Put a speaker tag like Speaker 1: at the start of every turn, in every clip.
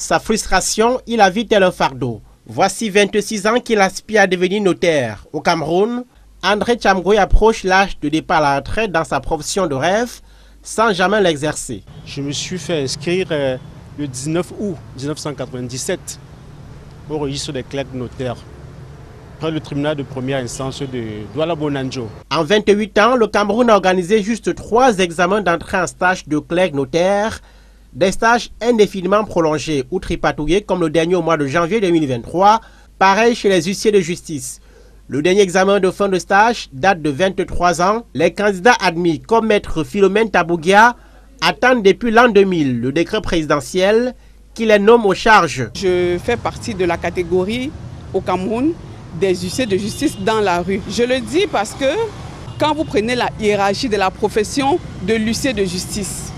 Speaker 1: Sa frustration, il la vit tel un fardeau. Voici 26 ans qu'il aspire à devenir notaire. Au Cameroun, André Chamgoy approche l'âge de départ à la retraite dans sa profession de rêve sans jamais l'exercer.
Speaker 2: Je me suis fait inscrire le 19 août 1997 au registre des clercs notaires près le tribunal de première instance de Douala-Bonanjo.
Speaker 1: En 28 ans, le Cameroun a organisé juste 3 examens d'entrée en stage de clerc notaire, des stages indéfiniment prolongés ou tripatouillés comme le dernier au mois de janvier 2023, pareil chez les huissiers de justice. Le dernier examen de fin de stage date de 23 ans. Les candidats admis comme maître Philomène Tabougia attendent depuis l'an 2000 le décret présidentiel qui les nomme aux charges.
Speaker 3: Je fais partie de la catégorie au Cameroun des huissiers de justice dans la rue. Je le dis parce que quand vous prenez la hiérarchie de la profession de l'huissier de justice,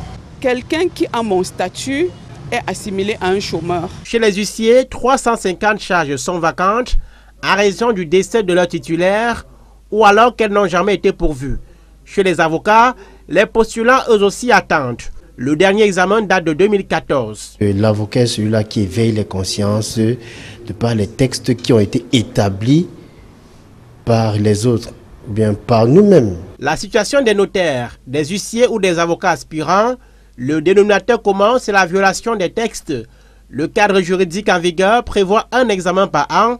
Speaker 3: quelqu'un qui a mon statut est assimilé à un chômeur.
Speaker 1: Chez les huissiers, 350 charges sont vacantes en raison du décès de leur titulaire ou alors qu'elles n'ont jamais été pourvues. Chez les avocats, les postulants eux aussi attendent. Le dernier examen date de 2014.
Speaker 4: L'avocat est celui-là qui éveille les consciences de par les textes qui ont été établis par les autres, ou bien par nous-mêmes.
Speaker 1: La situation des notaires, des huissiers ou des avocats aspirants, le dénominateur commun, c'est la violation des textes. Le cadre juridique en vigueur prévoit un examen par an.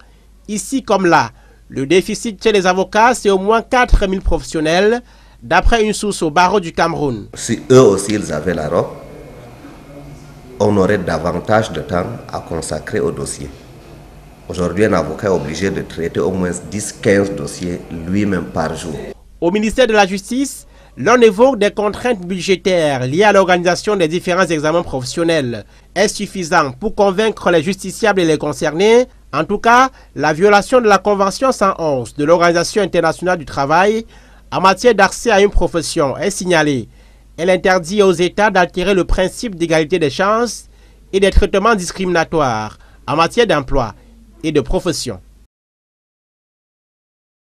Speaker 1: Ici comme là, le déficit chez les avocats, c'est au moins 4000 professionnels, d'après une source au barreau du Cameroun.
Speaker 5: Si eux aussi ils avaient la robe, on aurait davantage de temps à consacrer au dossier. Aujourd'hui, un avocat est obligé de traiter au moins 10-15 dossiers lui-même par jour.
Speaker 1: Au ministère de la Justice, l'on évoque des contraintes budgétaires liées à l'organisation des différents examens professionnels. Est-ce suffisant pour convaincre les justiciables et les concernés? En tout cas, la violation de la Convention 111 de l'Organisation internationale du travail en matière d'accès à une profession est signalée. Elle interdit aux États d'altérer le principe d'égalité des chances et des traitements discriminatoires en matière d'emploi et de profession.